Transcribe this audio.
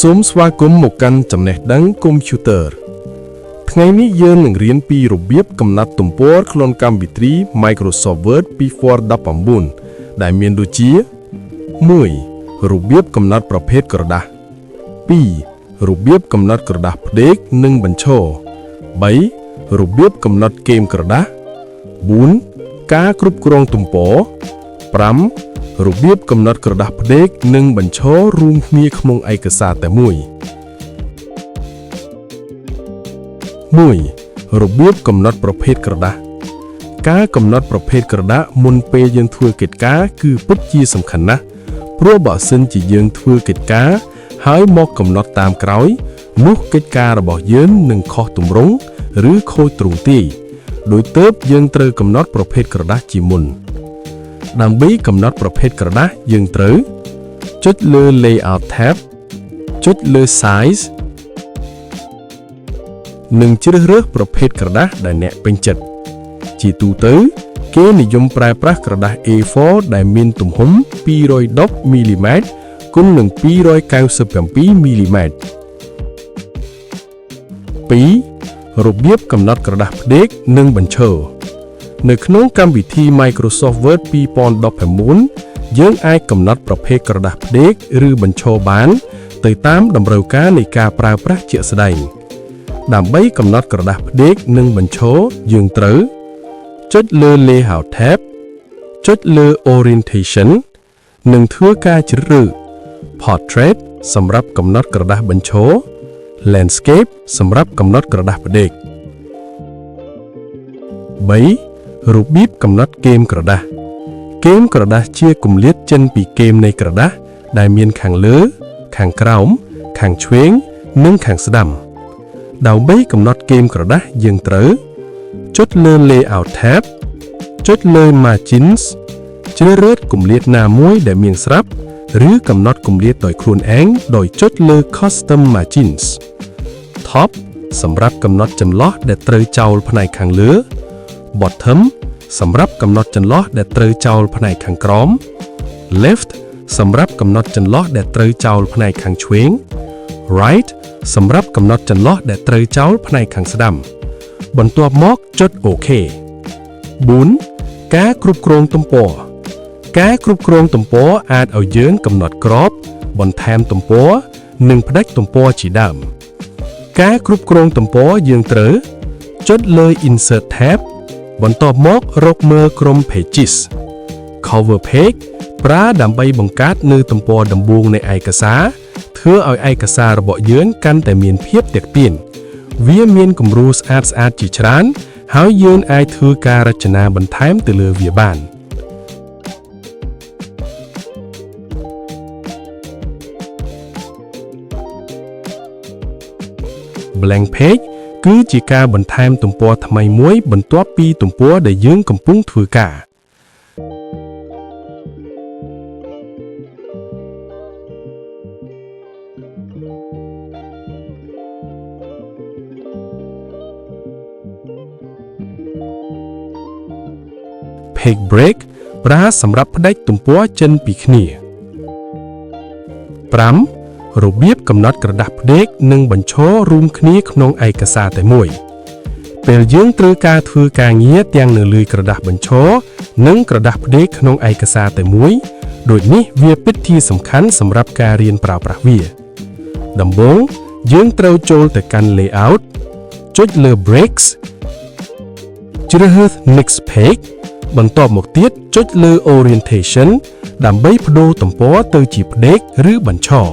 សូមស្វាគមន៍មកកាន់ចំណេះដឹងកុំព្យូទ័រថ្ងៃនេះយើងនឹងរៀនពីរបៀបកំណត់ទំព័រក្នុងកម្មវិធី Microsoft Word 2019 ដែលមានដូចជា 1. របៀបកំណត់ប្រភេទក្រដាស 2. របៀបកំណត់ក្រដាសផ្ដេកនិងបញ្ឈរ 3. របៀបកំណត់គែមក្រដាស 4. ការគ្រប់គ្រងទំព័រ 5. របៀបកំណត់ក្រដាសផ្ដេកនិងបញ្ឈររួមគ្នាក្នុងឯកសារតែមួយ 1. របៀបកំណត់ប្រភេទក្រដាសការកំណត់ប្រភេទក្រដាសមុនពេលយើងធ្វើកិច្ចការគឺពិតជាសំខាន់ណាស់ព្រោះបើសិនជាយើងធ្វើកិច្ចការហើយមកកំណត់តាមក្រោយនោះកិច្ចការរបស់យើងនឹងខុសទម្រង់ឬខូចទ្រង់ទ្រាយដោយទើបយើងត្រូវកំណត់ប្រភេទក្រដាសជាមុនដើម្បីកំណត់ប្រភេទក្រដាសយើងត្រូវចុចលើ Layout tab ចុចលើ Size និងជ្រើសរើសប្រភេទក្រដាសដែលអ្នកពេញចិត្តជាទូទៅគេនិយមប្រើប្រាស់ក្រដាស A4 ដែលមានទំហំ210 មីលីម៉ែត្រគុណនឹង297 មីលីម៉ែត្រ 2. របៀបកំណត់ក្រដាសផ្ដេកនិងបញ្ឈរនៅក្នុងកម្មវិធី Microsoft Word 2019 យើងអាចកំណត់ប្រភេទក្រដាសផ្ដេកឬបញ្ឈរបានទៅតាមតម្រូវការនៃការប្រើប្រាស់ជាក់ស្ដែងដើម្បីកំណត់ក្រដាសផ្ដេកនិងបញ្ឈរយើងត្រូវចុចលើ Layout tab ចុចលើ Orientation និងធ្វើការជ្រើសរើស Portrait សម្រាប់កំណត់ក្រដាសបញ្ឈរ Landscape សម្រាប់កំណត់ក្រដាសផ្ដេក 3. របៀបកំណត់គែមក្រដាសគែមក្រដាសជាគម្លាតចេញពីគែមនៃក្រដាសដែលមានខាងលើខាងក្រោមខាងឆ្វេងនិងខាងស្ដាំដើម្បីកំណត់គែមក្រដាសយើងត្រូវចុចលើ Layout tab ចុចលើ Margins ជ្រើសរើសគម្លាតណាមួយដែលមានស្រាប់ឬកំណត់គម្លាតដោយខ្លួនឯងដោយចុចលើ Custom Margins Top សម្រាប់កំណត់ចន្លោះដែលត្រូវចោលផ្នែកខាងលើ Bottom សម្រាប់កំណត់ចន្លោះដែលត្រូវចោលផ្នែកខាងក្រោម Left សម្រាប់កំណត់ចន្លោះដែលត្រូវចោលផ្នែកខាងឆ្វេង Right សម្រាប់កំណត់ចន្លោះដែលត្រូវចោលផ្នែកខាងស្ដាំបន្ទាប់មកចុច OK 4. ការគ្រប់គ្រងទំព័រការគ្រប់គ្រងទំព័រអាចឲ្យយើងកំណត់ក្របបន្ថែមទំព័រនិងផ្ដាច់ទំព័រជាដើមការគ្រប់គ្រងទំព័រយើងត្រូវចុចលើ Insert tab បន្ទាប់មករកមើលក្រុម Pages Cover Page ប្រើដើម្បីបង្កើតនៅទំព័រដំបូងនៃឯកសារធ្វើឲ្យឯកសាររបស់យើងកាន់តែមានភាពទាក់ទាញវាមានគំរូស្អាតៗជាច្រើនហើយយើងអាចធ្វើការរចនាបន្ថែមទៅលើវាបាន Blank Page គឺជាការបន្ថែមទំព័រថ្មីមួយបន្ទាប់ពីទំព័រដែលយើងកំពុងធ្វើការ Page Break ប្រើសម្រាប់ផ្ដាច់ទំព័រចេញពីគ្នា 5. របៀបកំណត់ក្រដាសផ្ដេកនិងបញ្ឈររួមគ្នាក្នុងឯកសារតែមួយពេលយើងត្រូវការធ្វើការងារទាំងនៅលើក្រដាសបញ្ឈរនិងក្រដាសផ្ដេកក្នុងឯកសារតែមួយដូចនេះវាពិតជាសំខាន់សម្រាប់ការរៀនប្រើប្រាស់វាដំបូងយើងត្រូវចូលទៅកាន់ Layout ចុចលើ Breaks ជ្រើសរើស Next Page បន្ទាប់មកទៀតចុចលើ Orientation ដើម្បីប្ដូរទំព័រទៅជាផ្ដេកឬបញ្ឈរ